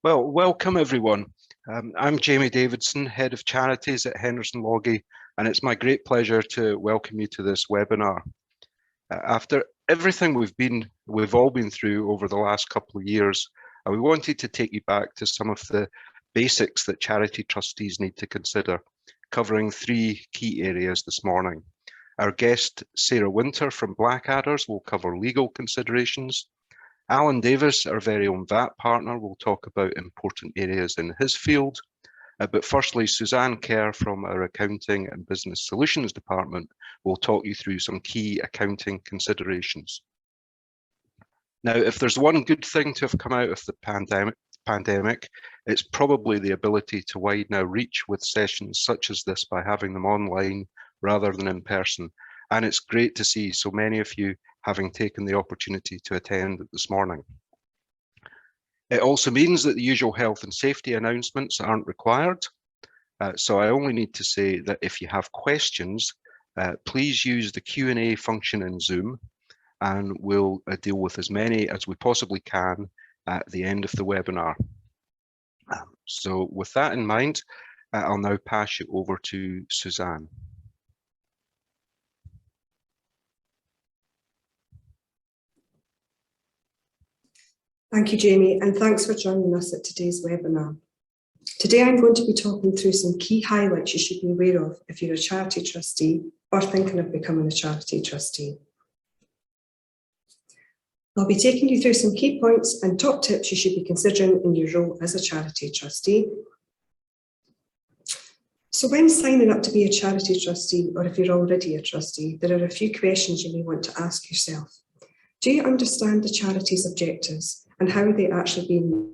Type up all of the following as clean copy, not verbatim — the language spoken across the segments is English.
Well, welcome everyone. I'm Jamie Davidson, Head of Charities at Henderson Logie, and it's my great pleasure to welcome you to this webinar. After everything we've all been through over the last couple of years, we wanted to take you back to some of the basics that charity trustees need to consider, covering three key areas this morning. Our guest, Sarah Winter from Blackadders, will cover legal considerations. Alan Davis, our very own VAT partner, will talk about important areas in his field. But firstly, Suzanne Kerr from our Accounting and Business Solutions Department will talk you through some key accounting considerations. Now, if there's one good thing to have come out of the pandemic, it's probably the ability to widen our reach with sessions such as this by having them online rather than in person. And it's great to see so many of you having taken the opportunity to attend this morning. It also means that the usual health and safety announcements aren't required. So I only need to say that if you have questions, please use the Q&A function in Zoom, and we'll deal with as many as we possibly can at the end of the webinar. So with that in mind, I'll now pass you over to Suzanne. Thank you, Jamie, and thanks for joining us at today's webinar. Today, I'm going to be talking through some key highlights you should be aware of if you're a charity trustee or thinking of becoming a charity trustee. I'll be taking you through some key points and top tips you should be considering in your role as a charity trustee. So when signing up to be a charity trustee, or if you're already a trustee, there are a few questions you may want to ask yourself. Do you understand the charity's objectives and how they actually being?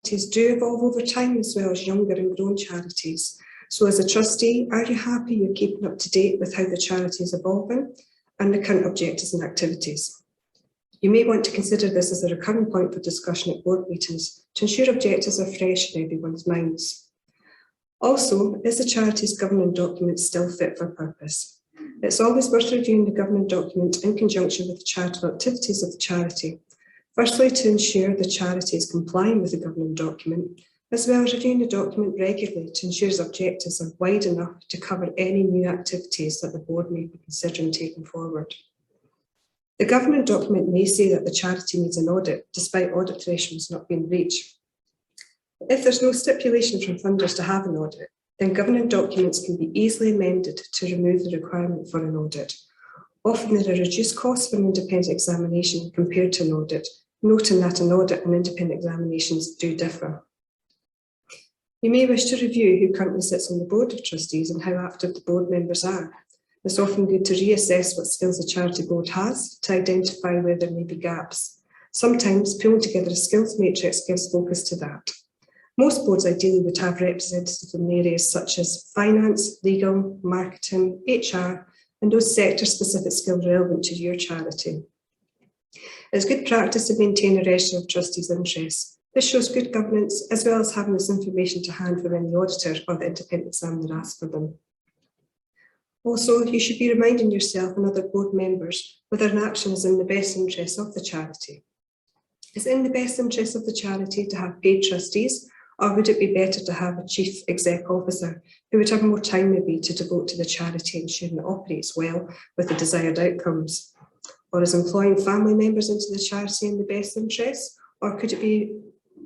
Charities do evolve over time, as well as younger and grown charities. So as a trustee, are you happy you're keeping up to date with how the charity is evolving and the current objectives and activities? You may want to consider this as a recurring point for discussion at board meetings to ensure objectives are fresh in everyone's minds. Also, is the charity's governing document still fit for purpose? It's always worth reviewing the governing document in conjunction with the charitable activities of the charity. Firstly, to ensure the charity is complying with the governing document, as well as reviewing the document regularly to ensure its objectives are wide enough to cover any new activities that the board may be considering taking forward. The governing document may say that the charity needs an audit, despite audit thresholds not being reached. If there's no stipulation from funders to have an audit, then governing documents can be easily amended to remove the requirement for an audit. Often there are reduced costs for an independent examination compared to an audit, noting that an audit and independent examinations do differ. You may wish to review who currently sits on the board of trustees and how active the board members are. It's often good to reassess what skills the charity board has to identify where there may be gaps. Sometimes pulling together a skills matrix gives focus to that. Most boards ideally would have representatives in areas such as finance, legal, marketing, HR, and those sector-specific skills relevant to your charity. It's good practice to maintain a register of trustees' interests. This shows good governance, as well as having this information to hand for when the auditor or the independent examiner asks for them. Also, you should be reminding yourself and other board members whether an action is in the best interest of the charity. Is it in the best interest of the charity to have paid trustees, or would it be better to have a chief exec officer who would have more time maybe to devote to the charity, ensuring it operates well with the desired outcomes? Or is employing family members into the charity in the best interest, or could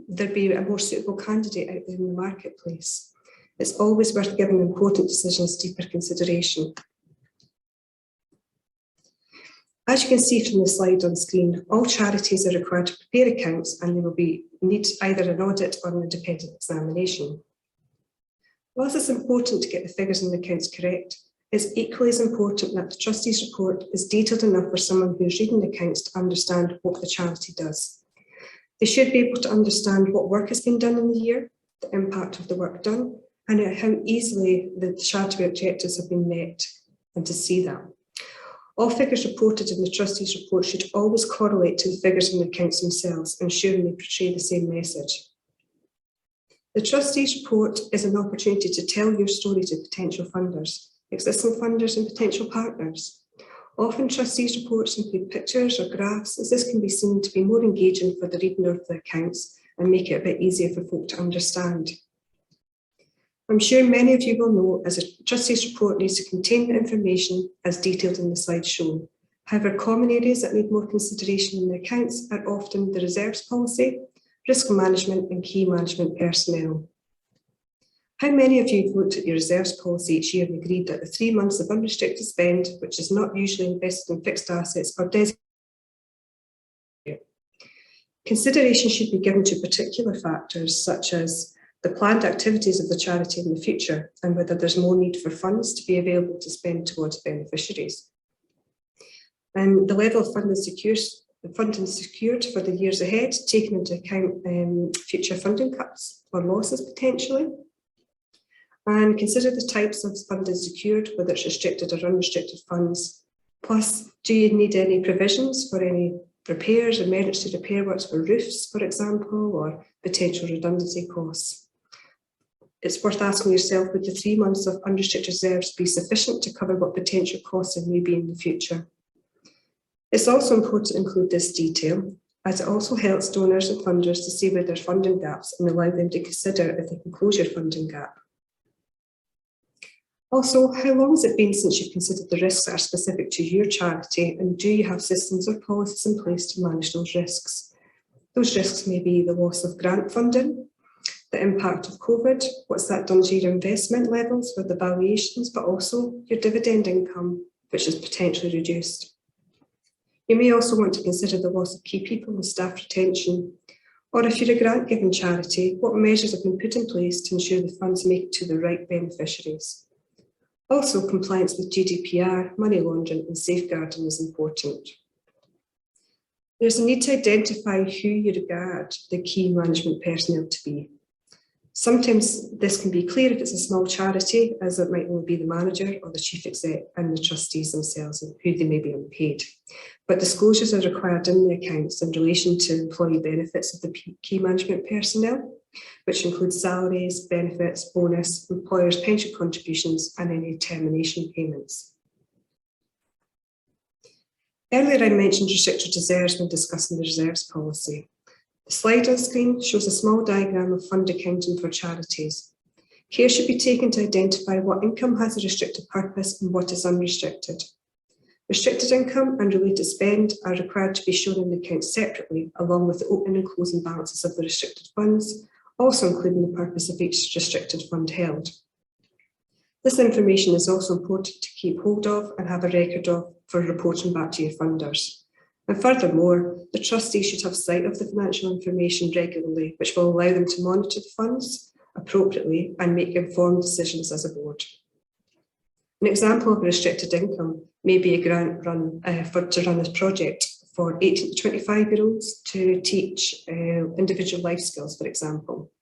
there be a more suitable candidate out there in the marketplace? It's always worth giving important decisions deeper consideration. As you can see from the slide on screen, all charities are required to prepare accounts, and they will need either an audit or an independent examination. Whilst it's important to get the figures in the accounts correct, it's equally as important that the trustees' report is detailed enough for someone who's reading the accounts to understand what the charity does. They should be able to understand what work has been done in the year, the impact of the work done, and how easily the charity objectives have been met, and to see that. All figures reported in the trustees' report should always correlate to the figures in the accounts themselves, ensuring they portray the same message. The trustees' report is an opportunity to tell your story to potential funders, existing funders and potential partners. Often trustees' reports include pictures or graphs, as this can be seen to be more engaging for the reading of the accounts and make it a bit easier for folk to understand. I'm sure many of you will know as a trustee's report needs to contain the information as detailed in the slide shown. However, common areas that need more consideration in the accounts are often the reserves policy, risk management and key management personnel. How many of you have looked at your reserves policy each year and agreed that the 3 months of unrestricted spend, which is not usually invested in fixed assets, are designated? Consideration should be given to particular factors such as the planned activities of the charity in the future and whether there's more need for funds to be available to spend towards beneficiaries. And the level of funding secured for the years ahead, taking into account future funding cuts or losses potentially. And consider the types of funding secured, whether it's restricted or unrestricted funds. Plus, do you need any provisions for any repairs, emergency repair works for roofs, for example, or potential redundancy costs? It's worth asking yourself, would the 3 months of unrestricted reserves be sufficient to cover what potential costs there may be in the future? It's also important to include this detail, as it also helps donors and funders to see where there are funding gaps and allow them to consider if they can close your funding gap. Also, how long has it been since you've considered the risks that are specific to your charity, and do you have systems or policies in place to manage those risks? Those risks may be the loss of grant funding, the impact of COVID, what's that done to your investment levels with the valuations, but also your dividend income, which is potentially reduced. You may also want to consider the loss of key people and staff retention, or if you're a grant-giving charity, what measures have been put in place to ensure the funds make it to the right beneficiaries. Also, compliance with GDPR, money laundering and safeguarding is important. There's a need to identify who you regard the key management personnel to be. Sometimes this can be clear if it's a small charity, as it might only be the manager or the chief exec and the trustees themselves and who they may be unpaid. But disclosures are required in the accounts in relation to employee benefits of the key management personnel, which includes salaries, benefits, bonus, employers' pension contributions and any termination payments. Earlier I mentioned restricted reserves when discussing the reserves policy. The slide on screen shows a small diagram of fund accounting for charities. Care should be taken to identify what income has a restricted purpose and what is unrestricted. Restricted income and related spend are required to be shown in the accounts separately, along with the opening and closing balances of the restricted funds, also including the purpose of each restricted fund held. This information is also important to keep hold of and have a record of for reporting back to your funders. And furthermore, the trustee should have sight of the financial information regularly, which will allow them to monitor the funds appropriately and make informed decisions as a board. An example of restricted income may be a grant run to run a project for 18 to 25-year-olds to teach individual life skills, for example,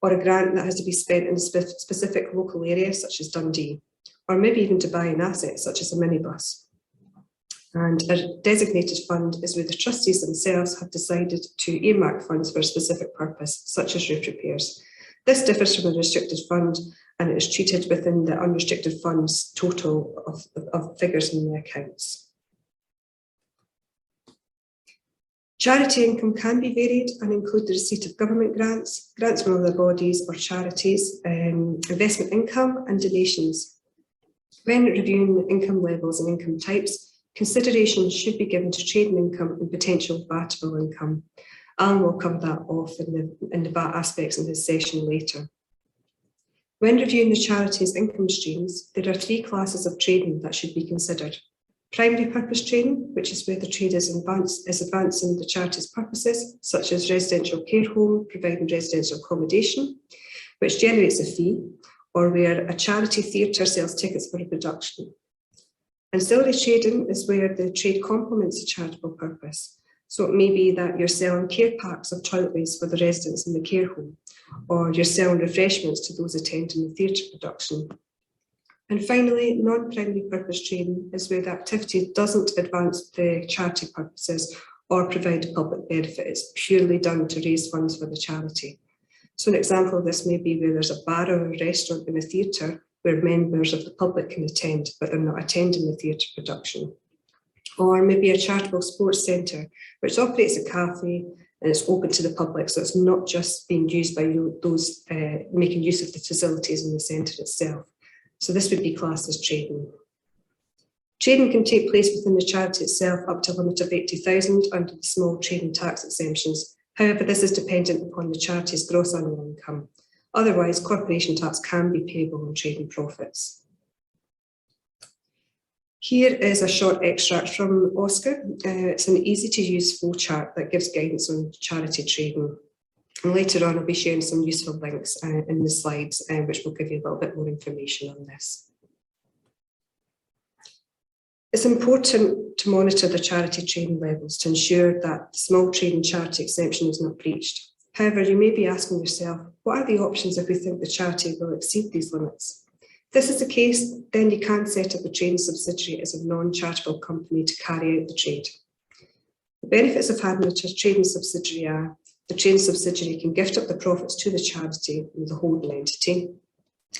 or a grant that has to be spent in a specific local area, such as Dundee, or maybe even to buy an asset, such as a minibus. And a designated fund is where the trustees themselves have decided to earmark funds for a specific purpose, such as roof repairs. This differs from a restricted fund, and it is treated within the unrestricted funds total of figures in the accounts. Charity income can be varied and include the receipt of government grants, grants from other bodies or charities, investment income and donations. When reviewing income levels and income types, consideration should be given to trading income and potential VATable income. Alan will cover that off in the VAT aspects in his session later. When reviewing the charity's income streams, there are 3 classes of trading that should be considered. Primary purpose trading, which is where the trade is advancing the charity's purposes, such as residential care home, providing residential accommodation, which generates a fee, or where a charity theatre sells tickets for a production. Ancillary trading is where the trade complements a charitable purpose. So it may be that you're selling care packs or toiletries for the residents in the care home, or you're selling refreshments to those attending the theatre production. And finally, non-primary purpose trading is where the activity doesn't advance the charity purposes or provide a public benefit. It's purely done to raise funds for the charity. So an example of this may be where there's a bar or a restaurant in a theatre where members of the public can attend, but they're not attending the theatre production. Or maybe a charitable sports centre, which operates a cafe, and it's open to the public, so it's not just being used by those making use of the facilities in the centre itself. So this would be classed as trading. Trading can take place within the charity itself up to a limit of 80,000 under the small trading tax exemptions. However, this is dependent upon the charity's gross annual income. Otherwise, corporation tax can be payable on trading profits. Here is a short extract from OCCR. It's an easy-to-use flowchart that gives guidance on charity trading. And later on, I'll be sharing some useful links in the slides, which will give you a little bit more information on this. It's important to monitor the charity trading levels to ensure that the small trading charity exemption is not breached. However, you may be asking yourself, what are the options if we think the charity will exceed these limits? If this is the case, then you can set up a trading subsidiary as a non-charitable company to carry out the trade. The benefits of having a trading subsidiary are the trading subsidiary can gift up the profits to the charity with the holding entity,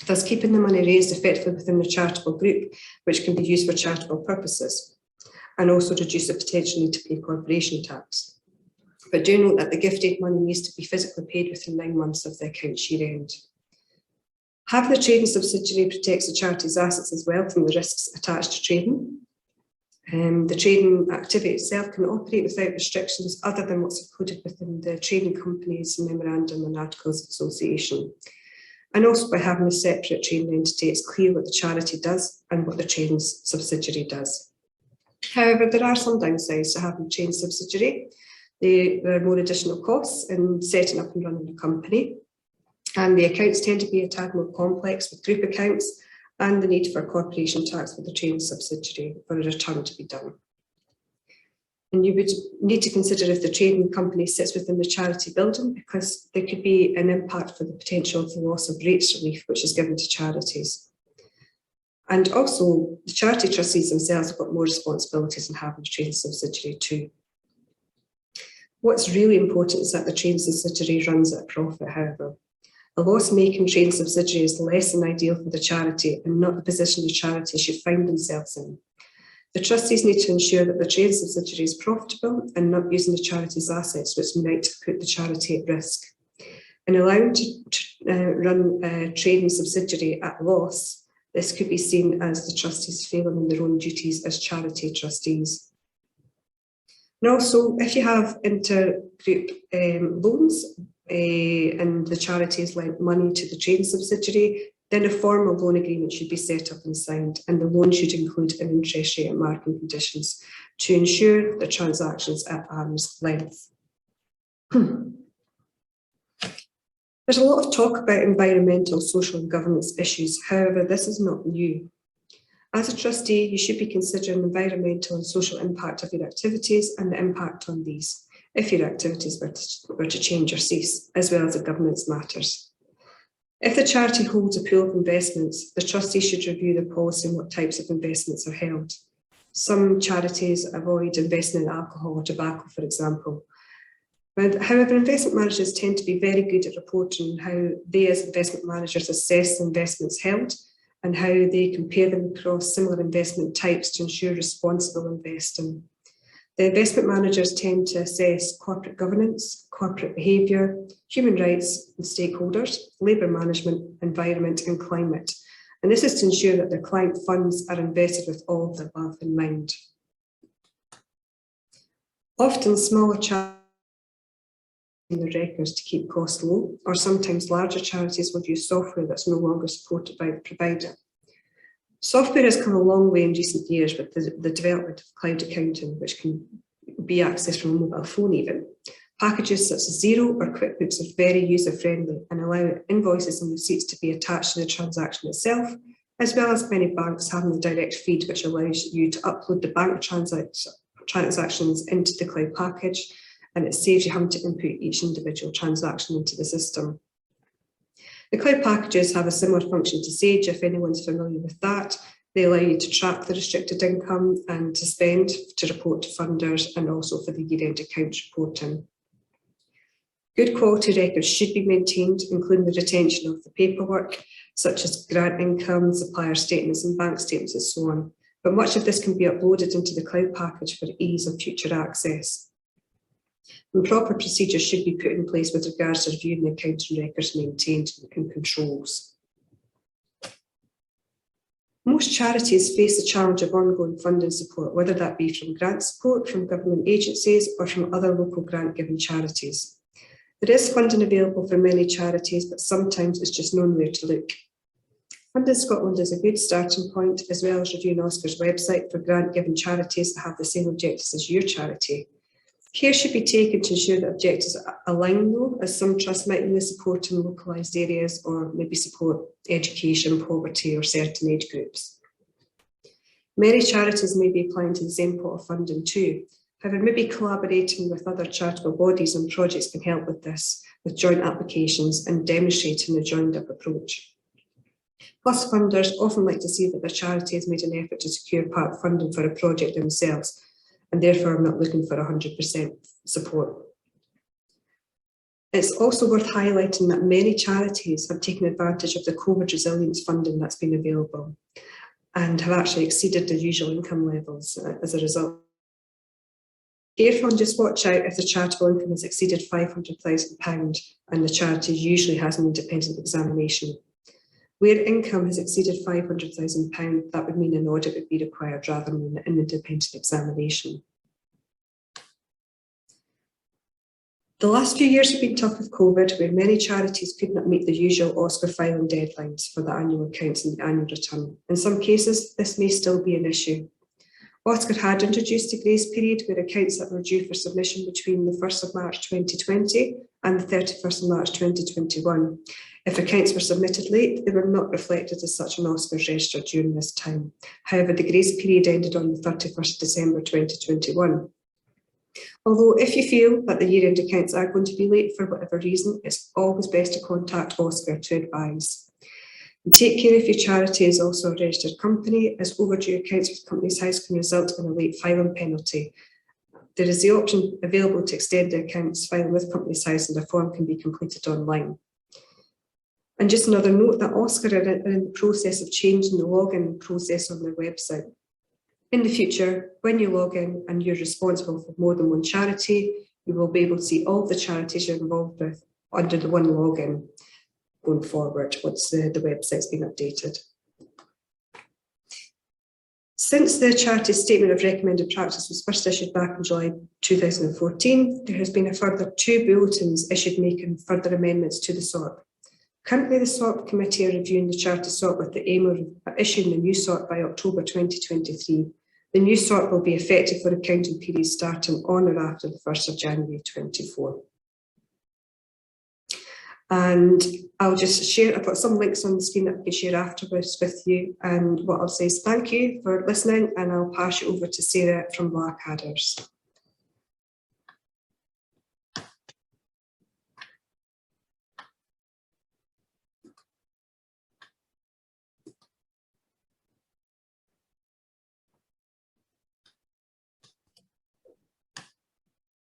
thus keeping the money raised effectively within the charitable group, which can be used for charitable purposes, and also reduce the potential need to pay corporation tax. But do note that the gifted money needs to be physically paid within 9 months of the account year end. Having a trading subsidiary protects the charity's assets as well from the risks attached to trading. The trading activity itself can operate without restrictions other than what's included within the trading company's memorandum and articles of association. And also by having a separate trading entity, it's clear what the charity does and what the trading subsidiary does. However, there are some downsides to having a trading subsidiary. There are more additional costs in setting up and running a company, and the accounts tend to be a tad more complex with group accounts and the need for corporation tax for the trading subsidiary for a return to be done. And you would need to consider if the trading company sits within the charity building, because there could be an impact for the potential of the loss of rates relief, which is given to charities. And also, the charity trustees themselves have got more responsibilities in having a trading subsidiary too. What's really important is that the trading subsidiary runs at a profit, however. A loss-making trading subsidiary is less than ideal for the charity and not the position the charity should find themselves in. The trustees need to ensure that the trading subsidiary is profitable and not using the charity's assets, which might put the charity at risk. In allowing to run a trading subsidiary at loss, this could be seen as the trustees failing in their own duties as charity trustees. And also, if you have intergroup loans and the charity has lent money to the trading subsidiary, then a formal loan agreement should be set up and signed, and the loan should include an interest rate and marking conditions to ensure the transactions at arm's length. There's a lot of talk about environmental, social and governance issues. However, this is not new. As a trustee, you should be considering the environmental and social impact of your activities and the impact on these if your activities were to change or cease, as well as the governance matters. If the charity holds a pool of investments, the trustee should review the policy on what types of investments are held. Some charities avoid investing in alcohol or tobacco, for example. However, investment managers tend to be very good at reporting how they as investment managers assess the investments held and how they compare them across similar investment types to ensure responsible investing. The investment managers tend to assess corporate governance, corporate behaviour, human rights and stakeholders, labour management, environment and climate. And this is to ensure that their client funds are invested with all of the above in mind. Often smaller charities their records to keep costs low, or sometimes larger charities will use software that's no longer supported by the provider. Software has come a long way in recent years with the development of cloud accounting, which can be accessed from a mobile phone even. Packages such as Xero or QuickBooks are very user-friendly and allow invoices and receipts to be attached to the transaction itself, as well as many banks having the direct feed, which allows you to upload the bank transactions into the cloud package, and it saves you having to input each individual transaction into the system. The cloud packages have a similar function to Sage, if anyone's familiar with that. They allow you to track the restricted income and to spend, to report to funders, and also for the year-end accounts reporting. Good quality records should be maintained, including the retention of the paperwork, such as grant income, supplier statements and bank statements and so on. But much of this can be uploaded into the cloud package for ease of future access. And proper procedures should be put in place with regards to reviewing the accounting records maintained and controls. Most charities face the challenge of ongoing funding support, whether that be from grant support, from government agencies, or from other local grant-giving charities. There is funding available for many charities, but sometimes it's just known where to look. Funding Scotland is a good starting point, as well as reviewing OSCR's website for grant-giving charities that have the same objectives as your charity. Care should be taken to ensure that objectives align, though, as some trusts might only support in localised areas or maybe support education, poverty or certain age groups. Many charities may be applying to the same pot of funding too. However, maybe collaborating with other charitable bodies on projects can help with this, with joint applications and demonstrating a joined-up approach. Plus, funders often like to see that their charity has made an effort to secure part funding for a project themselves, and therefore I'm not looking for 100% support. It's also worth highlighting that many charities have taken advantage of the COVID resilience funding that's been available and have actually exceeded their usual income levels as a result. Careful and just watch out if the charitable income has exceeded £500,000 and the charity usually has an independent examination. Where income has exceeded £500,000, that would mean an audit would be required rather than an independent examination. The last few years have been tough with COVID, where many charities could not meet the usual OSCR filing deadlines for the annual accounts and the annual return. In some cases, this may still be an issue. OSCR had introduced a grace period where accounts that were due for submission between the 1st of March 2020 and the 31st of March 2021. If accounts were submitted late, they were not reflected as such on OSCR's register during this time. However, the grace period ended on the 31st of December 2021. Although if you feel that the year-end accounts are going to be late for whatever reason, it's always best to contact OSCR to advise. And take care if your charity is also a registered company, as overdue accounts with Companies House can result in a late filing penalty. There is the option available to extend the accounts filing with Companies House, and a form can be completed online. And just another note that OSCR are in the process of changing the login process on their website. In the future, when you log in and you're responsible for more than one charity, you will be able to see all the charities you're involved with under the one login going forward once the website's been updated. Since the Charity Statement of Recommended Practice was first issued back in July 2014, there has been a further 2 bulletins issued making further amendments to the SORP. Currently, the SORP committee are reviewing the charity SORP with the aim of issuing the new SORP by October 2023. The new SORP will be effective for accounting periods starting on or after the 1st of January 24. And I'll just share, I've got some links on the screen that I can share afterwards with you. And what I'll say is thank you for listening, and I'll pass you over to Sarah from Blackadder's.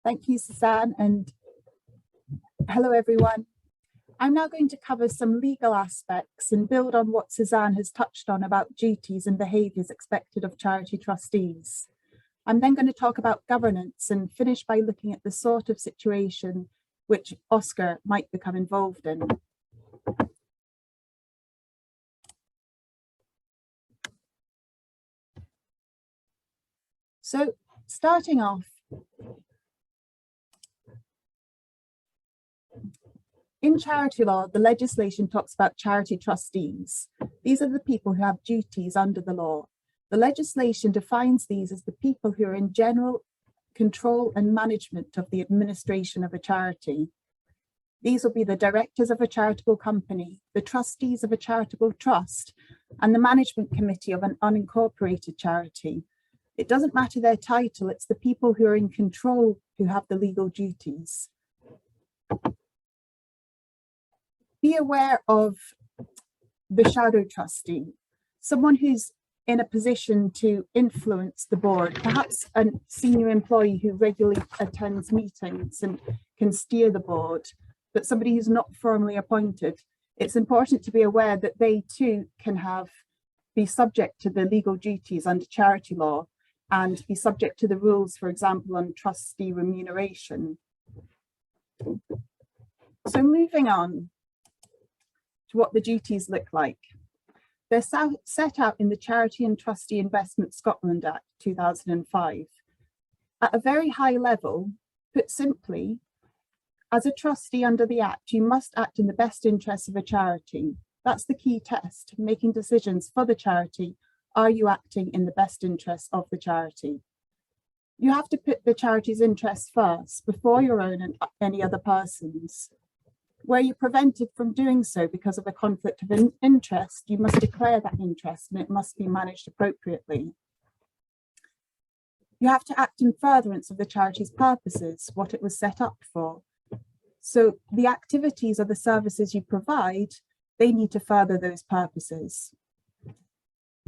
Thank you, Suzanne, and hello, everyone. I'm now going to cover some legal aspects and build on what Suzanne has touched on about duties and behaviours expected of charity trustees. I'm then going to talk about governance and finish by looking at the sort of situation which OSCR might become involved in. So, starting off, in charity law, the legislation talks about charity trustees. These are the people who have duties under the law. The legislation defines these as the people who are in general control and management of the administration of a charity. These will be the directors of a charitable company, the trustees of a charitable trust, and the management committee of an unincorporated charity. It doesn't matter their title, it's the people who are in control who have the legal duties. Be aware of the shadow trustee, someone who's in a position to influence the board, perhaps a senior employee who regularly attends meetings and can steer the board, but somebody who's not formally appointed. It's important to be aware that they too can be subject to the legal duties under charity law. and be subject to the rules, for example, on trustee remuneration. So moving on to what the duties look like. They're set out in the Charity and Trustee Investment Scotland Act 2005. At a very high level, put simply, as a trustee under the Act, you must act in the best interests of a charity. That's the key test, making decisions for the charity. Are you acting in the best interests of the charity? You have to put the charity's interests first before your own and any other person's. Where you're prevented from doing so because of a conflict of interest, you must declare that interest and it must be managed appropriately. You have to act in furtherance of the charity's purposes, what it was set up for. So the activities or the services you provide, they need to further those purposes.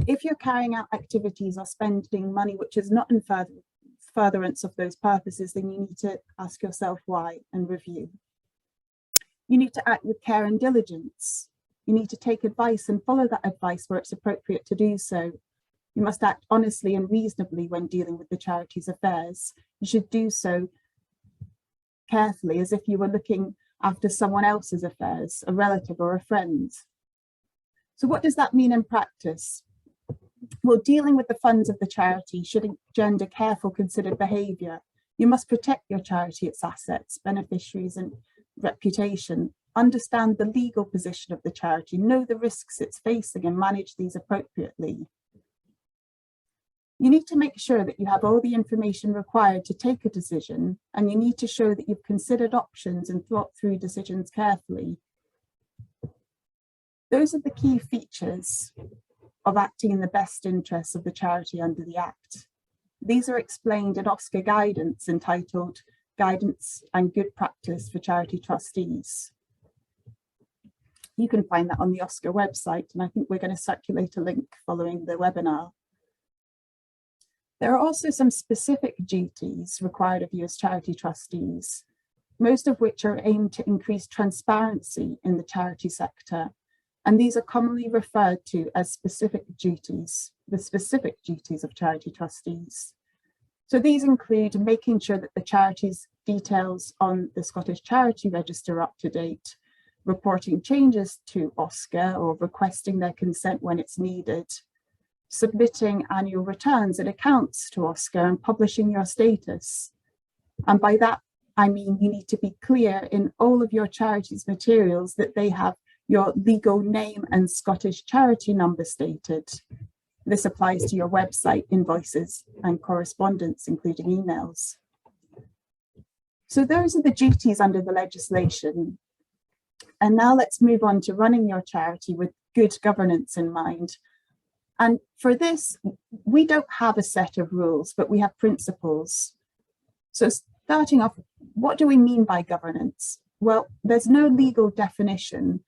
If you're carrying out activities or spending money which is not in furtherance of those purposes, then you need to ask yourself why and review. You need to act with care and diligence. You need to take advice and follow that advice where it's appropriate to do so. You must act honestly and reasonably when dealing with the charity's affairs. You should do so carefully, as if you were looking after someone else's affairs, a relative or a friend. So what does that mean in practice? Well, dealing with the funds of the charity should engender careful, considered behaviour. You must protect your charity, its assets, beneficiaries and reputation, understand the legal position of the charity, know the risks it's facing and manage these appropriately. You need to make sure that you have all the information required to take a decision, and you need to show that you've considered options and thought through decisions carefully. Those are the key features of acting in the best interests of the charity under the Act. These are explained in OCCR guidance entitled Guidance and Good Practice for Charity Trustees. You can find that on the OCCR website, and I think we're going to circulate a link following the webinar. There are also some specific duties required of you as charity trustees, most of which are aimed to increase transparency in the charity sector. And these are commonly referred to as specific duties, the specific duties of charity trustees. So these include making sure that the charity's details on the Scottish Charity Register are up to date, reporting changes to OCCR or requesting their consent when it's needed, submitting annual returns and accounts to OCCR and publishing your status. And by that, I mean you need to be clear in all of your charity's materials that they have your legal name and Scottish charity number stated. This applies to your website, invoices, and correspondence, including emails. So those are the duties under the legislation. And now let's move on to running your charity with good governance in mind. And for this, we don't have a set of rules, but we have principles. So starting off, what do we mean by governance? Well, there's no legal definition.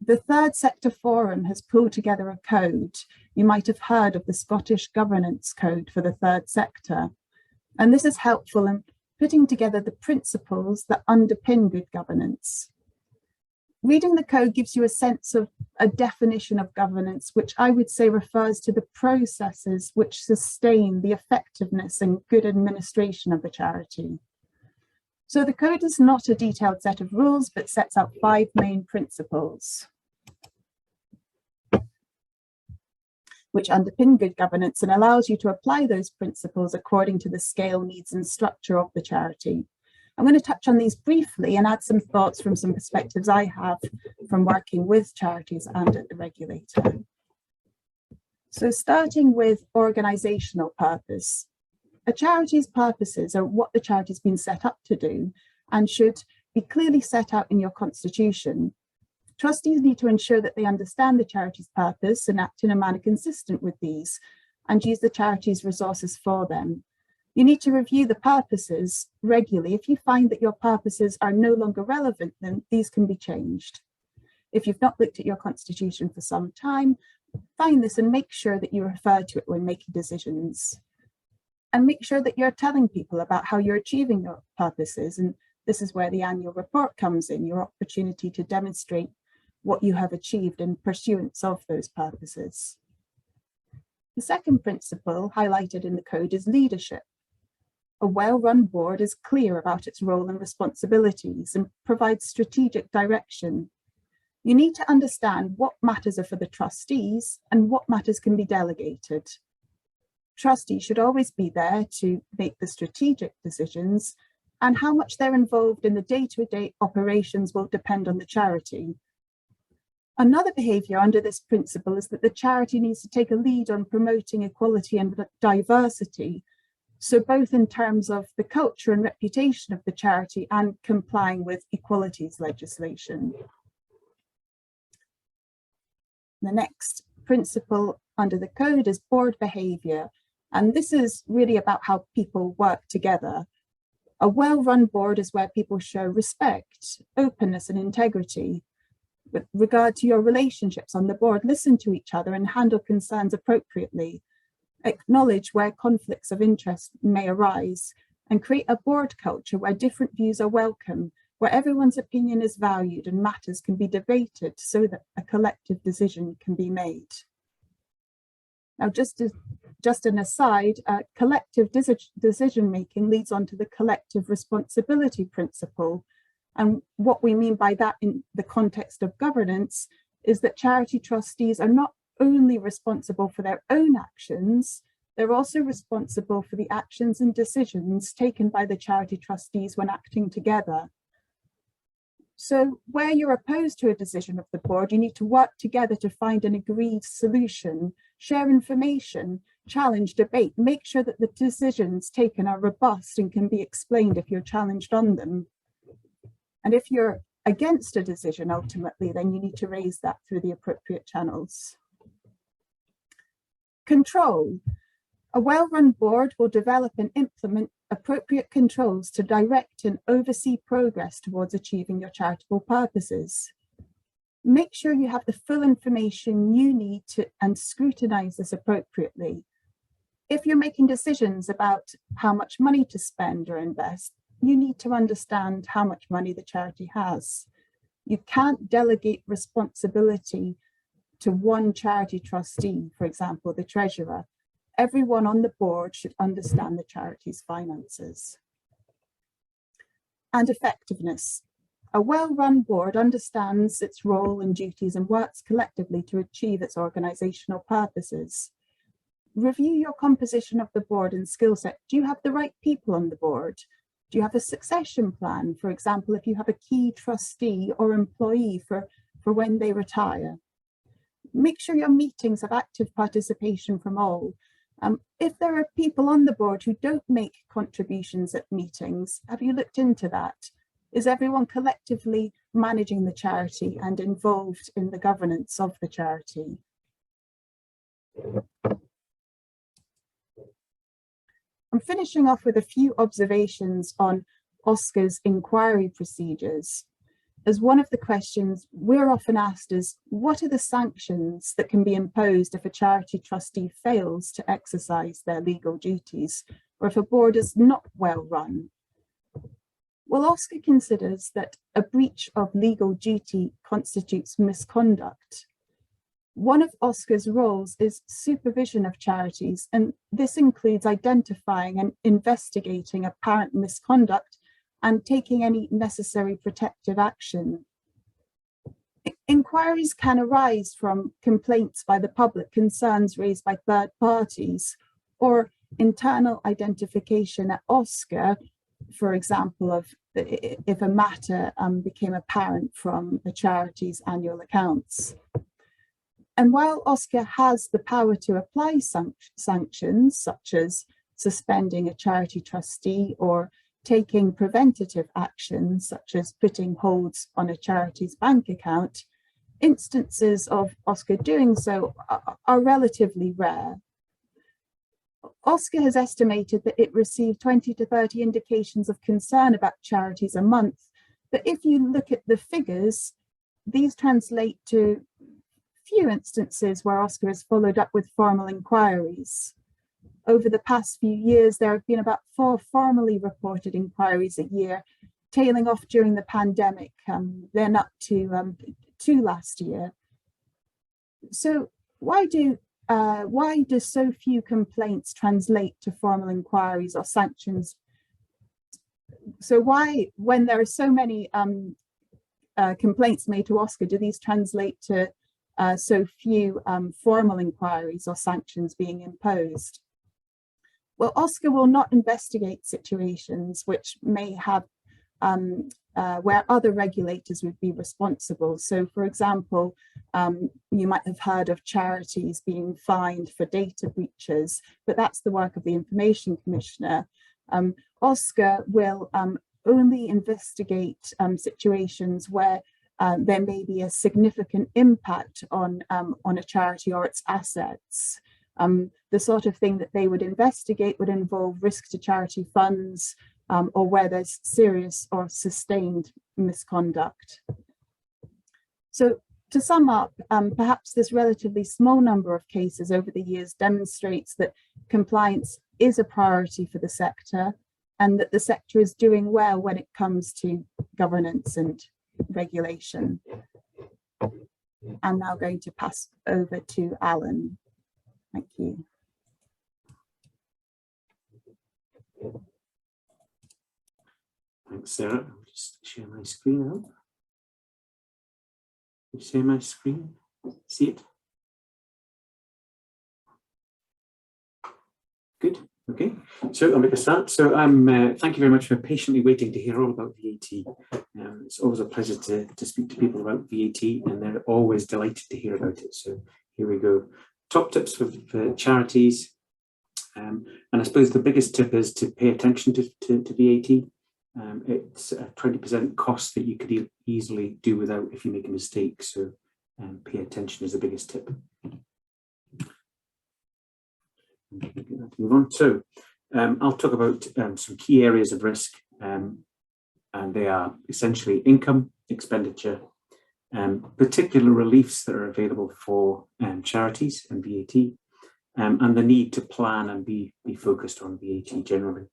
The Third Sector Forum has pulled together a code. You might have heard of the Scottish Governance Code for the Third Sector. And this is helpful in putting together the principles that underpin good governance. Reading the code gives you a sense of a definition of governance, which I would say refers to the processes which sustain the effectiveness and good administration of the charity. So the code is not a detailed set of rules, but sets out 5 main principles which underpin good governance and allows you to apply those principles according to the scale, needs and structure of the charity. I'm going to touch on these briefly and add some thoughts from some perspectives I have from working with charities and at the regulator. So starting with organisational purpose. A charity's purposes are what the charity's been set up to do and should be clearly set out in your constitution. Trustees need to ensure that they understand the charity's purpose and act in a manner consistent with these and use the charity's resources for them. You need to review the purposes regularly. If you find that your purposes are no longer relevant, then these can be changed. If you've not looked at your constitution for some time, find this and make sure that you refer to it when making decisions. And make sure that you're telling people about how you're achieving your purposes. And this is where the annual report comes in, your opportunity to demonstrate what you have achieved in pursuance of those purposes. The second principle highlighted in the code is leadership. A well-run board is clear about its role and responsibilities and provides strategic direction. You need to understand what matters are for the trustees and what matters can be delegated. Trustees should always be there to make the strategic decisions, and how much they're involved in the day-to-day operations will depend on the charity. Another behaviour under this principle is that the charity needs to take a lead on promoting equality and diversity, so both in terms of the culture and reputation of the charity and complying with equalities legislation. The next principle under the code is board behaviour, and this is really about how people work together. A well-run board is where people show respect, openness and integrity. With regard to your relationships on the board, listen to each other and handle concerns appropriately. Acknowledge where conflicts of interest may arise, and create a board culture where different views are welcome, where everyone's opinion is valued and matters can be debated so that a collective decision can be made. Now, just an aside, collective decision-making leads on to the collective responsibility principle. And what we mean by that in the context of governance is that charity trustees are not only responsible for their own actions, they're also responsible for the actions and decisions taken by the charity trustees when acting together. So where you're opposed to a decision of the board, you need to work together to find an agreed solution, share information, challenge, debate, make sure that the decisions taken are robust and can be explained if you're challenged on them. And if you're against a decision ultimately, then you need to raise that through the appropriate channels. Control. A well-run board will develop and implement appropriate controls to direct and oversee progress towards achieving your charitable purposes. Make sure you have the full information you need to and scrutinise this appropriately. If you're making decisions about how much money to spend or invest, you need to understand how much money the charity has. You can't delegate responsibility to one charity trustee, for example, the treasurer. Everyone on the board should understand the charity's finances. And effectiveness. A well-run board understands its role and duties and works collectively to achieve its organisational purposes. Review your composition of the board and skill set. Do you have the right people on the board? Do you have a succession plan? For example, if you have a key trustee or employee for when they retire. Make sure your meetings have active participation from all. If there are people on the board who don't make contributions at meetings, have you looked into that? Is everyone collectively managing the charity and involved in the governance of the charity? I'm finishing off with a few observations on OCCR's inquiry procedures. As one of the questions we're often asked is, what are the sanctions that can be imposed if a charity trustee fails to exercise their legal duties, or if a board is not well run? Well, OCCR considers that a breach of legal duty constitutes misconduct. One of OCCR's roles is supervision of charities, and this includes identifying and investigating apparent misconduct and taking any necessary protective action. Inquiries can arise from complaints by the public, concerns raised by third parties, or internal identification at OCCR, for example, of if a matter became apparent from a charity's annual accounts. And while OCCR has the power to apply sanctions, such as suspending a charity trustee or taking preventative actions, such as putting holds on a charity's bank account, instances of OCCR doing so are relatively rare. OCCR has estimated that it received 20 to 30 indications of concern about charities a month, but if you look at the figures, these translate to few instances where OCCR has followed up with formal inquiries. Over the past few years, there have been about 4 formally reported inquiries a year, tailing off during the pandemic, then up to 2 last year. So why do why do so few complaints translate to formal inquiries or sanctions? So why, when there are so many complaints made to OCCR, do these translate to so few formal inquiries or sanctions being imposed? Well, OCCR will not investigate situations which may have where other regulators would be responsible. So, for example, you might have heard of charities being fined for data breaches, but that's the work of the Information Commissioner. OCCR will only investigate situations where there may be a significant impact on a charity or its assets. The sort of thing that they would investigate would involve risk to charity funds, or where there's serious or sustained misconduct. So to sum up, perhaps this relatively small number of cases over the years demonstrates that compliance is a priority for the sector, and that the sector is doing well when it comes to governance and regulation. I'm now going to pass over to Alan. Thank you. Thanks, Sarah. I'll just share my screen now. Can you see my screen? See it? Good. Okay. So I'll make a start. So thank you very much for patiently waiting to hear all about VAT. It's always a pleasure to speak to people about VAT, and they're always delighted to hear about it. So here we go. Top tips for charities. And I suppose the biggest tip is to pay attention to VAT. It's a 20% cost that you could easily do without if you make a mistake. So pay attention is the biggest tip. Move on. So I'll talk about some key areas of risk, and they are essentially income, expenditure, particular reliefs that are available for charities and VAT, and the need to plan and be focused on VAT generally.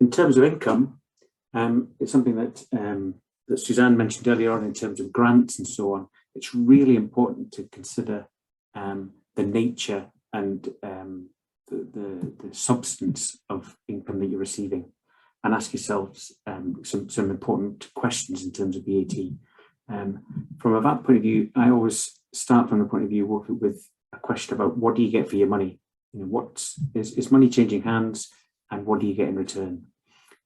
In terms of income, it's something that that Suzanne mentioned earlier on in terms of grants and so on. It's really important to consider the nature and the substance of income that you're receiving, and ask yourselves some important questions in terms of VAT. From a VAT point of view, I always start from the point of view with a question about what do you get for your money? You know, is money changing hands, and what do you get in return?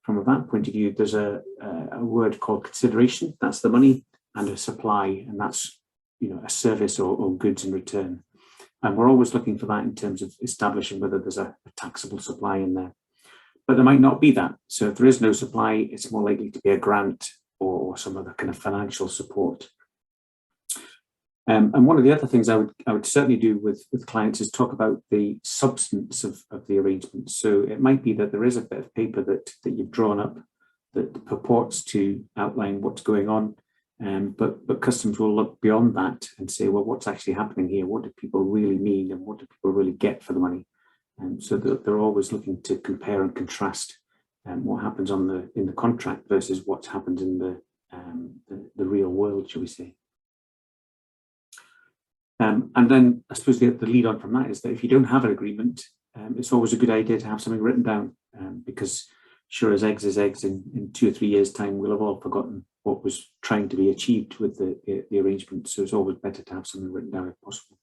From a VAT point of view, there's a word called consideration. That's the money, and a supply, and that's, you know, a service or goods in return. And we're always looking for that in terms of establishing whether there's a taxable supply in there. But there might not be that. So if there is no supply, it's more likely to be a grant or some other kind of financial support. And one of the other things I would certainly do with clients is talk about the substance of the arrangement. So it might be that there is a bit of paper that you've drawn up that purports to outline what's going on, but customs will look beyond that and say, well, what's actually happening here? What do people really mean, and what do people really get for the money? And so they're always looking to compare and contrast what happens in the contract versus what happens in the real world, shall we say. And then I suppose the lead on from that is that if you don't have an agreement, it's always a good idea to have something written down, because sure as eggs is eggs, in 2 or 3 years' time, we'll have all forgotten what was trying to be achieved with the arrangement. So it's always better to have something written down if possible.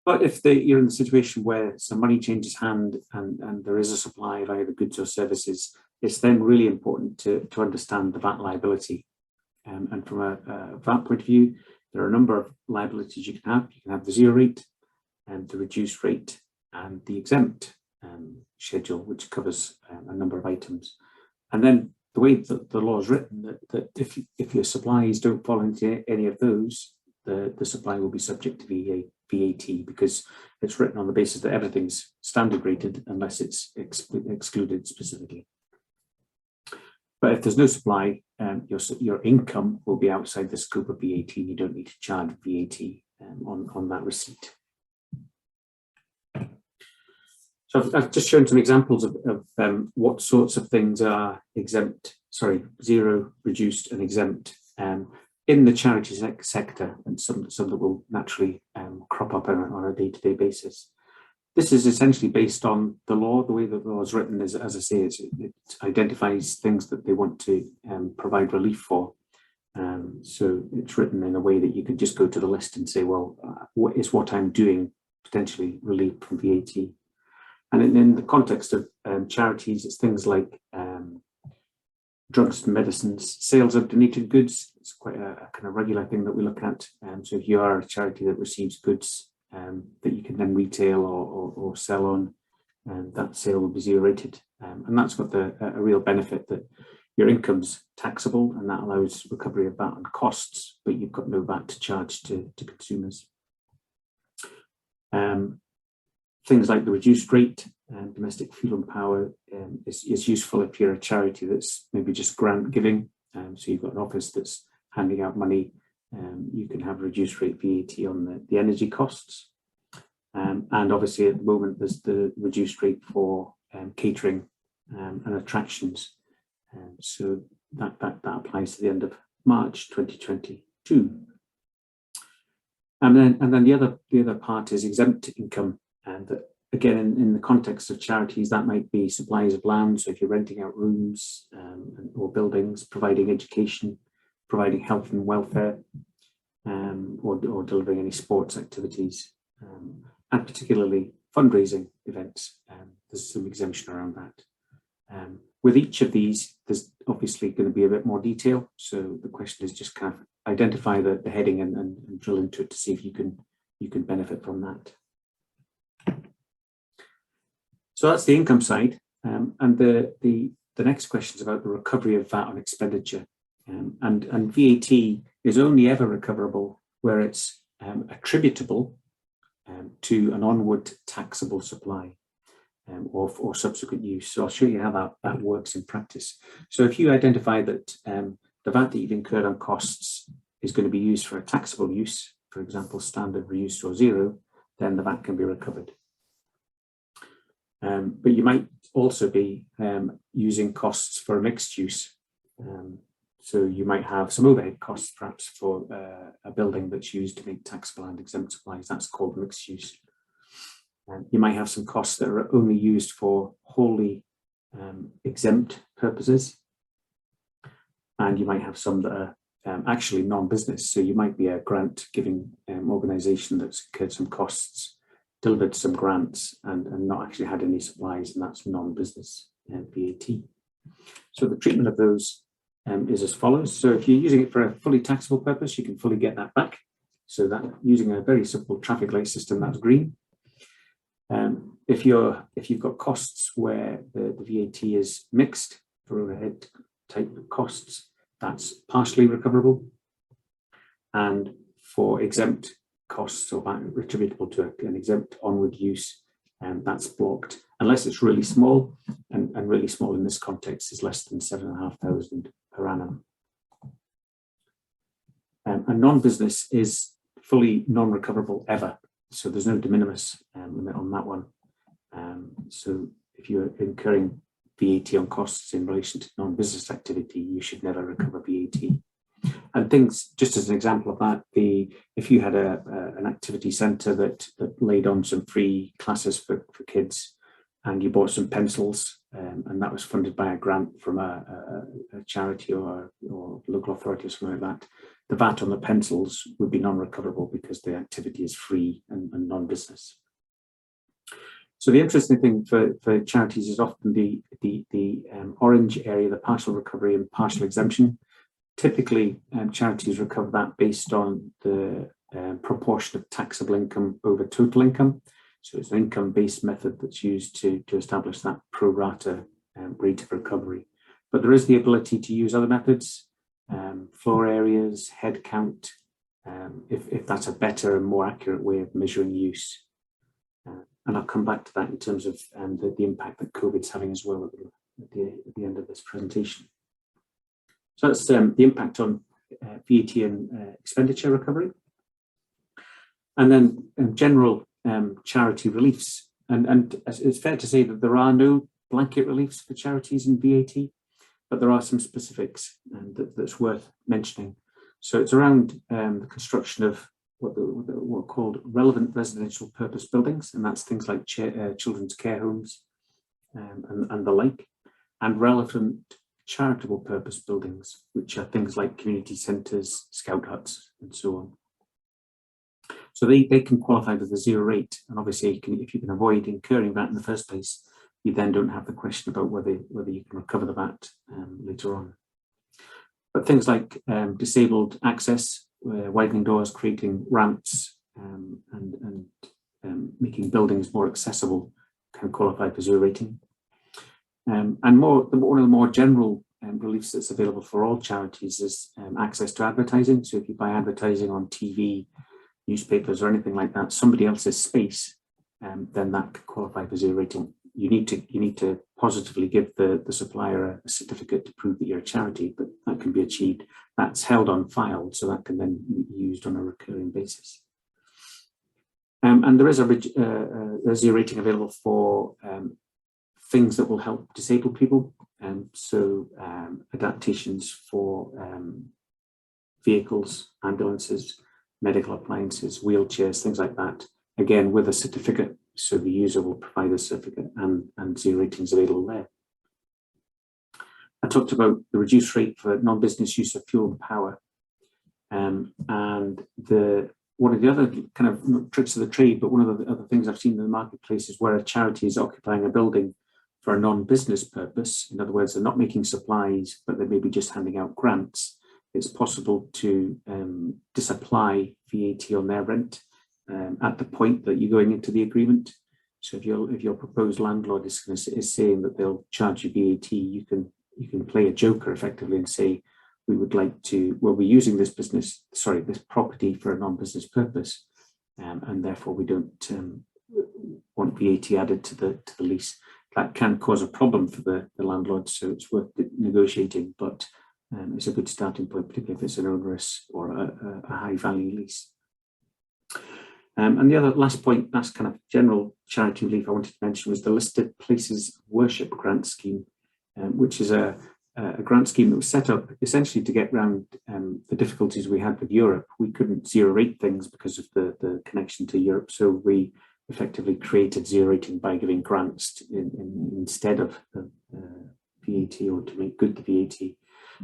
But if you're in a situation where some money changes hand and there is a supply of either goods or services, it's then really important to understand the VAT liability. And from a VAT point of view, there are a number of liabilities you can have. You can have the 0 rate, and the reduced rate, and the exempt schedule, which covers a number of items. And then the way that the law is written, that if your supplies don't fall into any of those, the supply will be subject to VAT, because it's written on the basis that everything's standard rated unless it's excluded specifically. But if there's no supply, your income will be outside the scope of VAT, and you don't need to charge VAT on that receipt. So I've just shown some examples of what sorts of things are exempt, 0, reduced, and exempt. in the charity sector, and some that will naturally crop up on a day-to-day basis. This is essentially based on the law. The way that the law is written is, as I say, it identifies things that they want to provide relief for. So it's written in a way that you could just go to the list and say, well, what is what I'm doing potentially relief from VAT? And in the context of charities, it's things like drugs and medicines, sales of donated goods. It's quite a kind of regular thing that we look at. So if you are a charity that receives goods that you can then retail or sell on, that sale will be zero rated. And that's got a real benefit that your income's taxable, and that allows recovery of VAT on costs, but you've got no VAT to charge to consumers. Things like the reduced rate and domestic fuel and power is useful if you're a charity that's maybe just grant giving. So you've got an office that's handing out money. You can have reduced rate VAT on the energy costs. And obviously at the moment there's the reduced rate for catering and attractions. So that applies to the end of March 2022. And then the other part is exempt income, and that again in the context of charities that might be supplies of land. So if you're renting out rooms or buildings, providing education, providing health and welfare, or delivering any sports activities, and particularly fundraising events, there's some exemption around that. With each of these, there's obviously going to be a bit more detail. So the question is just kind of identify the heading and drill into it to see if you can benefit from that. So that's the income side, and the next question is about the recovery of VAT on expenditure. And VAT is only ever recoverable where it's attributable to an onward taxable supply. Or subsequent use. So I'll show you how that works in practice. So if you identify that the VAT that you've incurred on costs is going to be used for a taxable use, for example, standard, reuse or zero, then the VAT can be recovered. But you might also be using costs for a mixed use. So you might have some overhead costs perhaps for a building that's used to make taxable and exempt supplies. That's called mixed use. You might have some costs that are only used for wholly exempt purposes, and you might have some that are actually non-business. So you might be a grant-giving organisation that's incurred some costs, delivered some grants, and not actually had any supplies, and that's non-business VAT. So the treatment of those is as follows. So if you're using it for a fully taxable purpose, you can fully get that back. So that using a very simple traffic light system, that's green. If you've got costs where the VAT is mixed for overhead type costs, that's partially recoverable. And for exempt costs or VAT attributable to an exempt onward use, that's blocked unless it's really small, and really small in this context is less than 7,500 per annum. And non-business is fully non-recoverable ever. So there's no de minimis limit on that one. So if you're incurring VAT on costs in relation to non-business activity, you should never recover VAT. And things, just as an example of that, if you had an activity centre that laid on some free classes for kids, and you bought some pencils, and that was funded by a grant from a charity or local authority or something like that, the VAT on the pencils would be non-recoverable because the activity is free and non-business. So the interesting thing for charities is often the orange area, the partial recovery and partial exemption. Typically, charities recover that based on the proportion of taxable income over total income. So it's an income-based method that's used to establish that pro rata rate of recovery. But there is the ability to use other methods, floor areas, head count, if that's a better and more accurate way of measuring use. And I'll come back to that in terms of the impact that COVID's having as well at the end of this presentation. So that's the impact on VAT and expenditure recovery. And then general charity reliefs. And it's fair to say that there are no blanket reliefs for charities in VAT, but there are some specifics that's worth mentioning. So it's around the construction of what are called relevant residential purpose buildings, and that's things like children's care homes and the like, and relevant charitable purpose buildings, which are things like community centres, scout huts, and so on. So they can qualify with a 0 rate, and obviously if you can avoid incurring that in the first place, you then don't have the question about whether you can recover the VAT later on. But things like disabled access, widening doors, creating ramps, and making buildings more accessible can qualify for 0 rating. And one of the more general reliefs that's available for all charities is access to advertising. So if you buy advertising on TV, newspapers, or anything like that, somebody else's space, then that could qualify for 0 rating. You need to positively give the supplier a certificate to prove that you're a charity, but that can be achieved. That's held on file, so that can then be used on a recurring basis. And there is a 0 rating available for things that will help disabled people, so adaptations for vehicles, ambulances, medical appliances, wheelchairs, things like that, again with a certificate, so the user will provide a certificate and 0 ratings available there. I talked about the reduced rate for non-business use of fuel and power, and one of the other kind of tricks of the trade, but one of the other things I've seen in the marketplace is where a charity is occupying a building for a non-business purpose. In other words, they're not making supplies, but they may be just handing out grants. It's possible to disapply VAT on their rent at the point that you're going into the agreement. So if your proposed landlord is saying that they'll charge you VAT, you can play a joker effectively and say, we would like to, well, we're using this property for a non-business purpose, and therefore we don't want VAT added to the lease. That can cause a problem for the landlord, so it's worth negotiating, but it's a good starting point, particularly if it's an onerous or a high value lease. And the other last point, that's kind of general charity relief I wanted to mention, was the Listed Places of Worship grant scheme, which is a grant scheme that was set up essentially to get around the difficulties we had with Europe. We couldn't 0 rate things because of the connection to Europe, so we effectively created 0 rating by giving grants instead of VAT, or to make good the VAT.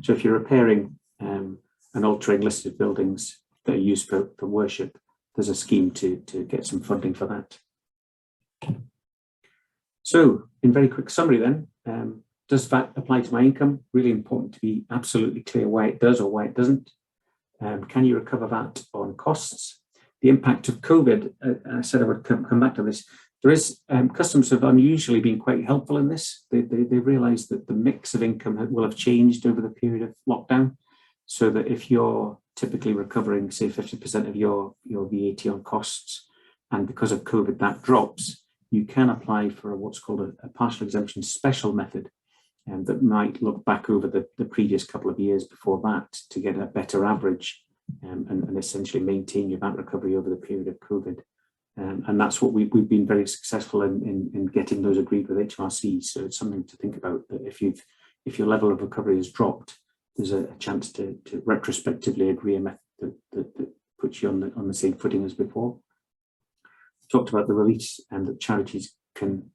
So if you're repairing and altering listed buildings that are used for worship, there's a scheme to get some funding for that. So in very quick summary then, does VAT apply to my income? Really important to be absolutely clear why it does or why it doesn't. Can you recover VAT on costs? The impact of COVID, I said I would come back to this. There is, customers have unusually been quite helpful in this. They realise that the mix of income will have changed over the period of lockdown, so that if you're typically recovering, say, 50% of your VAT on costs, and because of COVID that drops, you can apply for what's called a partial exemption special method, and that might look back over the previous couple of years before that to get a better average, and essentially maintain your VAT recovery over the period of COVID. And that's what we've been very successful in getting those agreed with HMRC. So it's something to think about, that if your level of recovery has dropped, there's a chance to retrospectively agree a method that puts you on the same footing as before. Talked about the release that charities can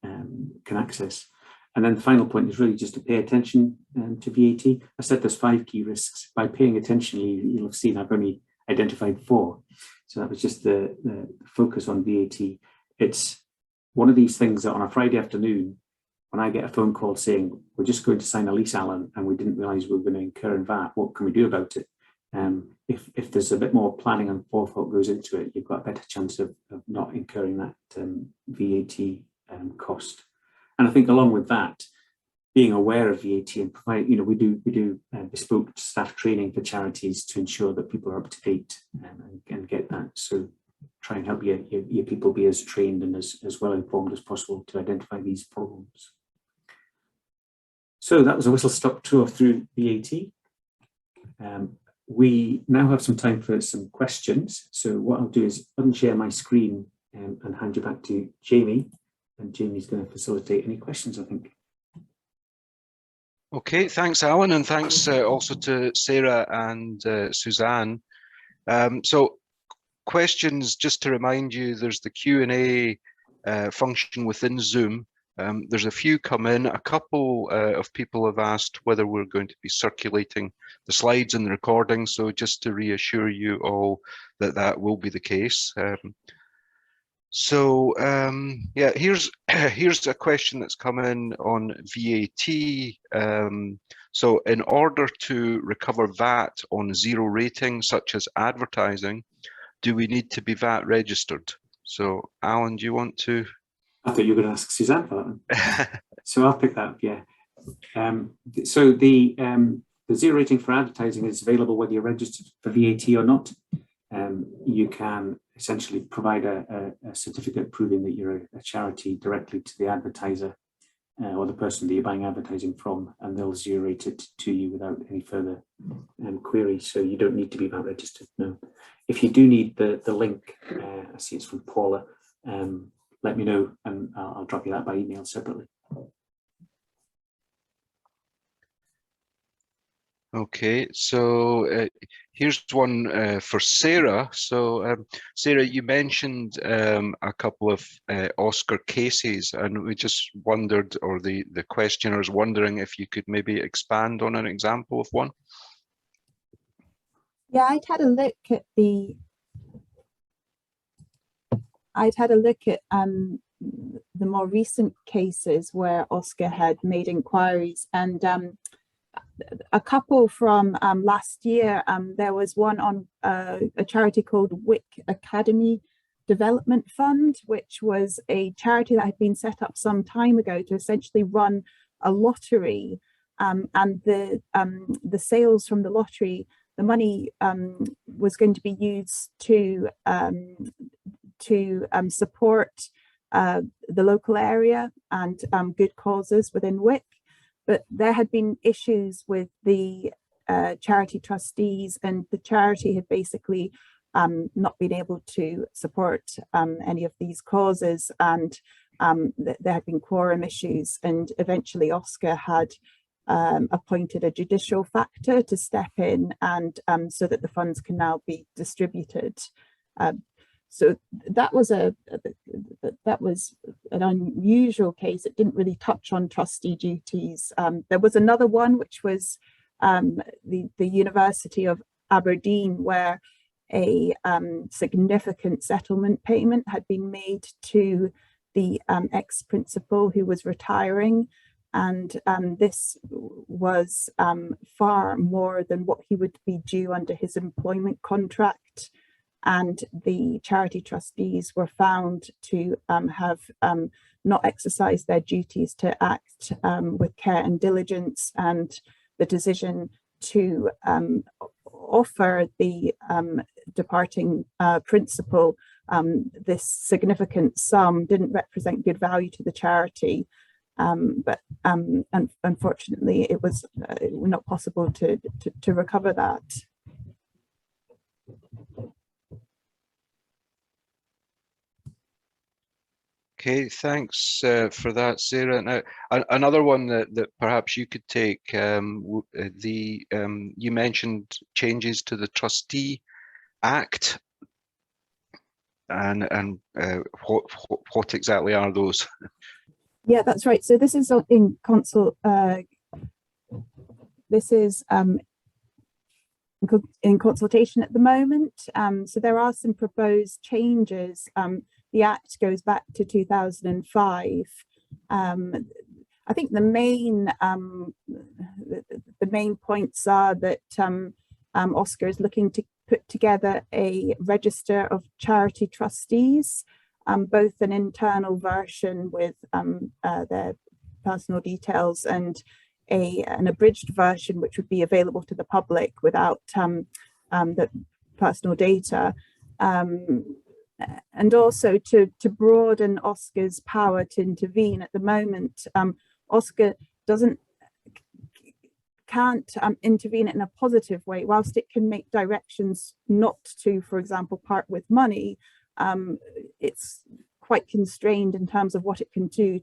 access. And then the final point is really just to pay attention to VAT. I said there's 5 key risks. By paying attention, you'll have seen I've only identified 4. So that was just the focus on VAT. It's one of these things that on a Friday afternoon, when I get a phone call saying, we're just going to sign a lease, Alan, and we didn't realise we were going to incur in VAT, what can we do about it? If there's a bit more planning and forethought goes into it, you've got a better chance of not incurring that VAT cost. And I think along with that, being aware of VAT and provide, we do bespoke staff training for charities to ensure that people are up to date and get that. So try and help your people be as trained and as well informed as possible to identify these problems. So that was a whistle-stop tour through VAT. We now have some time for some questions. So what I'll do is unshare my screen and hand you back to Jamie. And Jamie's going to facilitate any questions, I think. Okay, thanks, Alan, and thanks also to Sarah and Suzanne. So questions, just to remind you, there's the Q&A function within Zoom. There's a few come in. A couple of people have asked whether we're going to be circulating the slides and the recording. So just to reassure you all that that will be the case. Yeah, here's a question that's come in on VAT. So in order to recover VAT on zero rating, such as advertising, do we need to be VAT registered? So Alan, do you want to? I thought you were going to ask Suzanne for that one. So I'll pick that up, yeah. So the zero rating for advertising is available whether you're registered for VAT or not. You can essentially provide a certificate proving that you're a charity directly to the advertiser or the person that you're buying advertising from, and they'll zero rate it to you without any further query. So you don't need to be VAT registered, no. If you do need the link, I see it's from Paula, let me know and I'll drop you that by email separately. Okay, so here's one for Sarah. So Sarah, you mentioned a couple of Oscar cases, and we just wondered, or the questioner's wondering if you could maybe expand on an example of one. Yeah, I'd had a look at the more recent cases where Oscar had made inquiries, and a couple from last year. There was one on a charity called Wick Academy Development Fund, which was a charity that had been set up some time ago to essentially run a lottery, and the sales from the lottery, the money was going to be used to support the local area and good causes within Wick. But there had been issues with the charity trustees, and the charity had basically not been able to support any of these causes, and there had been quorum issues, and eventually Oscar had appointed a judicial factor to step in, and so that the funds can now be distributed. So that was an unusual case. It didn't really touch on trustee duties. There was another one which was the University of Aberdeen, where a significant settlement payment had been made to the ex-principal who was retiring, and this was far more than what he would be due under his employment contract. And the charity trustees were found to have not exercised their duties to act with care and diligence, and the decision to offer the departing principal this significant sum didn't represent good value to the charity. But unfortunately, it was not possible to recover that. Okay, thanks for that, Sarah. Now, another one that perhaps you could take, you mentioned changes to the Trustee Act, and what exactly are those? Yeah, that's right. So this is in in consultation at the moment. So there are some proposed changes. The Act goes back to 2005. I think the main points are that Oscar is looking to put together a register of charity trustees, both an internal version with their personal details and an abridged version which would be available to the public without the personal data. And also to broaden Oscar's power to intervene. At the moment, Oscar can't intervene in a positive way. Whilst it can make directions not to, for example, part with money, it's quite constrained in terms of what it can do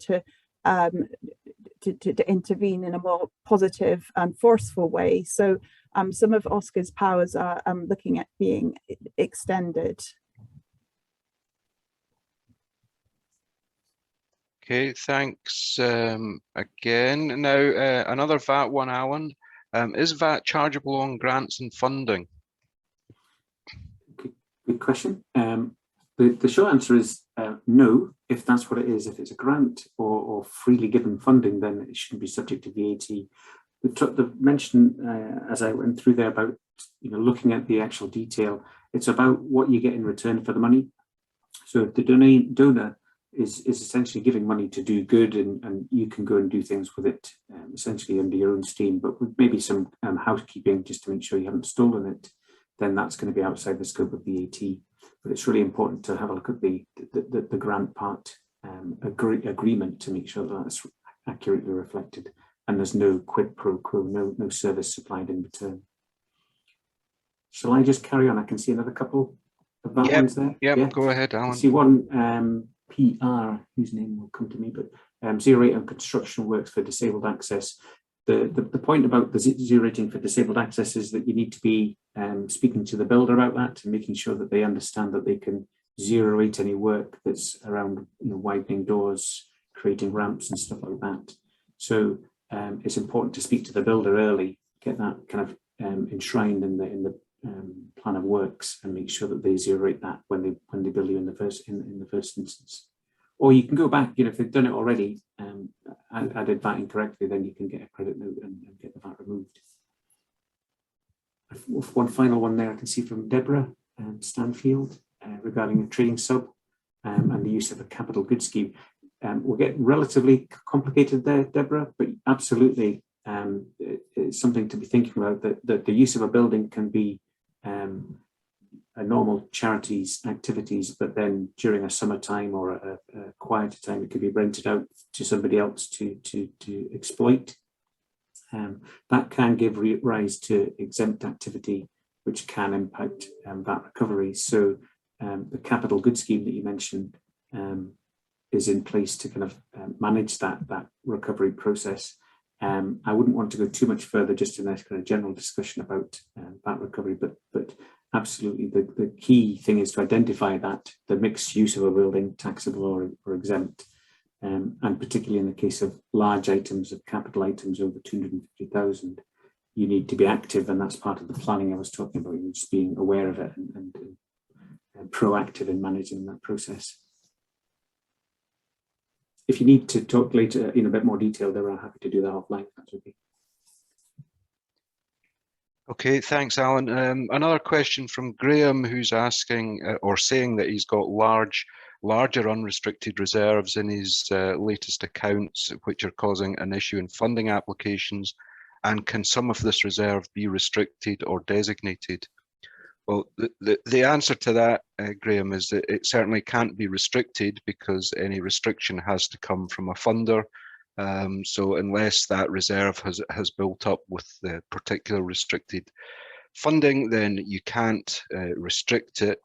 to intervene in a more positive and forceful way. So some of OSCR's powers are looking at being extended. Okay, thanks again. Now, another VAT one, Alan. Is VAT chargeable on grants and funding? Good question. The short answer is no, if that's what it is. If it's a grant or freely given funding, then it shouldn't be subject to VAT. The mention, as I went through there, about looking at the actual detail, it's about what you get in return for the money. So if the donor is essentially giving money to do good, and you can go and do things with it essentially under your own steam, but with maybe some housekeeping just to make sure you haven't stolen it, then that's going to be outside the scope of VAT. But it's really important to have a look at the grant part agreement to make sure that that's accurately reflected, and there's no quid pro quo, no service supplied in return. Shall I just carry on? I can see another couple of that ones there. Yeah, go ahead, Alan. I see one PR, whose name will come to me, but 0 rate on construction works for disabled access. The point about the 0 rating for disabled access is that you need to be speaking to the builder about that and making sure that they understand that they can 0 rate any work that's around widening doors, creating ramps and stuff like that. So it's important to speak to the builder early, get that kind of enshrined in the plan of works, and make sure that they 0 rate that when they bill you in the first instance. Or you can go back, if they've done it already, added VAT incorrectly, then you can get a credit note and get the VAT removed. One final one there I can see from Deborah Stanfield regarding a trading sub and the use of a capital goods scheme. We'll get relatively complicated there, Deborah, but absolutely it's something to be thinking about, that the use of a building can be a normal charities activities, but then during a summertime or a quieter time, it could be rented out to somebody else to exploit. That can give rise to exempt activity, which can impact VAT recovery. So the capital goods scheme that you mentioned is in place to kind of manage that recovery process. I wouldn't want to go too much further just in a kind of general discussion about VAT recovery, but absolutely the key thing is to identify that the mixed use of a building, taxable or exempt, and particularly in the case of large items, of capital items over 250,000, you need to be active, and that's part of the planning I was talking about. You're just being aware of it and proactive in managing that process. If you need to talk later in a bit more detail, then I'm happy to do that offline. That's okay. Okay, thanks, Alan. Another question from Graham, who's asking or saying that he's got larger unrestricted reserves in his latest accounts, which are causing an issue in funding applications. And can some of this reserve be restricted or designated? Well, the answer to that, Graham, is that it certainly can't be restricted, because any restriction has to come from a funder. So unless that reserve has built up with the particular restricted funding, then you can't restrict it.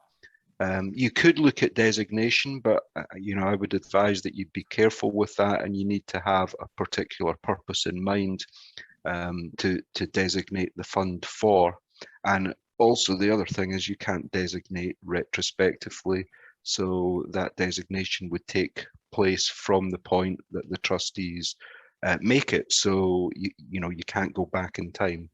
You could look at designation, but I would advise that you be careful with that, and you need to have a particular purpose in mind to designate the fund for. And also the other thing is you can't designate retrospectively, so that designation would take place from the point that the trustees make it. So you can't go back in time.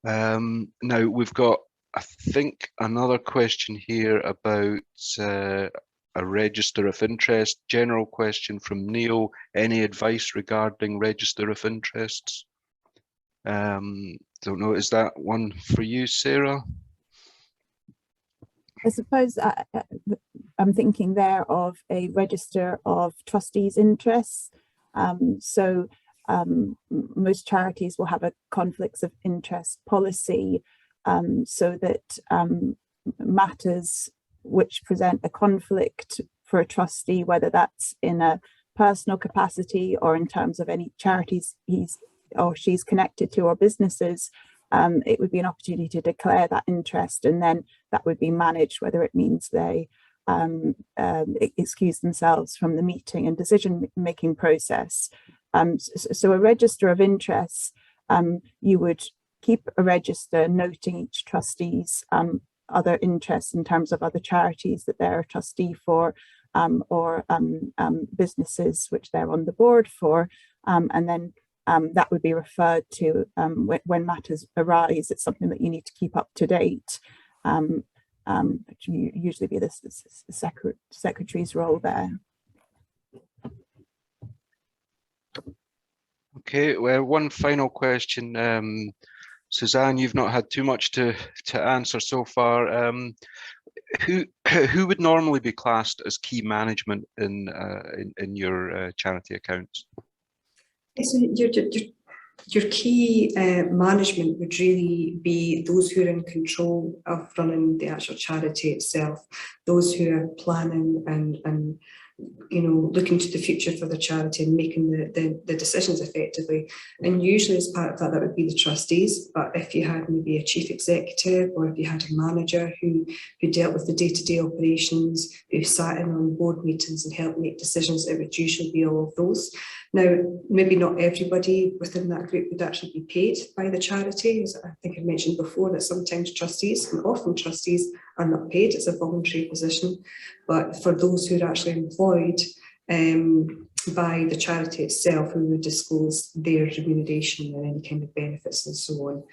Now we've got, I think, another question here about a register of interest. General question from Neil: any advice regarding register of interests? Don't know, is that one for you, Sarah? I suppose I'm thinking there of a register of trustees' interests. So most charities will have a conflicts of interest policy, so that matters which present a conflict for a trustee, whether that's in a personal capacity or in terms of any charities he's or she's connected to or businesses, it would be an opportunity to declare that interest, and then that would be managed, whether it means they excuse themselves from the meeting and decision-making process. So a register of interests, you would keep a register noting each trustee's other interests in terms of other charities that they're a trustee for, or businesses which they're on the board for, and then that would be referred to when matters arise. It's something that you need to keep up to date, which usually be the secretary's role there. Okay, well, one final question. Suzanne, you've not had too much to answer so far. Who would normally be classed as key management in your charity accounts? So your key management would really be those who are in control of running the actual charity itself, those who are planning and looking to the future for the charity and making the decisions effectively. And usually as part of that would be the trustees. But if you had maybe a chief executive, or if you had a manager who dealt with the day-to-day operations, who sat in on board meetings and helped make decisions, it would usually be all of those. Now, maybe not everybody within that group would actually be paid by the charity. As I think I mentioned before, that sometimes trustees, and often trustees, are not paid. It's a voluntary position. But for those who are actually employed by the charity itself, we would disclose their remuneration and any kind of benefits and so on.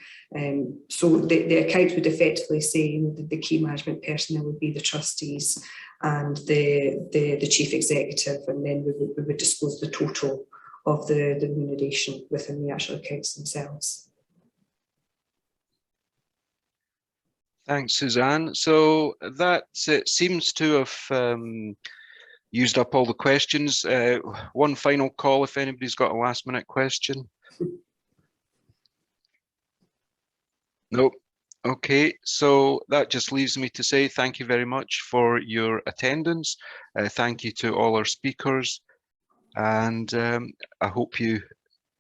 So the account would effectively say the key management personnel would be the trustees and the chief executive, and then we would disclose the total of the remuneration within the actual accounts themselves. Thanks, Suzanne. So that seems to have used up all the questions. One final call if anybody's got a last minute question. Nope. Okay, so that just leaves me to say thank you very much for your attendance. Thank you to all our speakers, and I hope you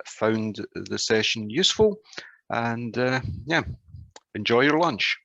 found the session useful, and yeah, enjoy your lunch.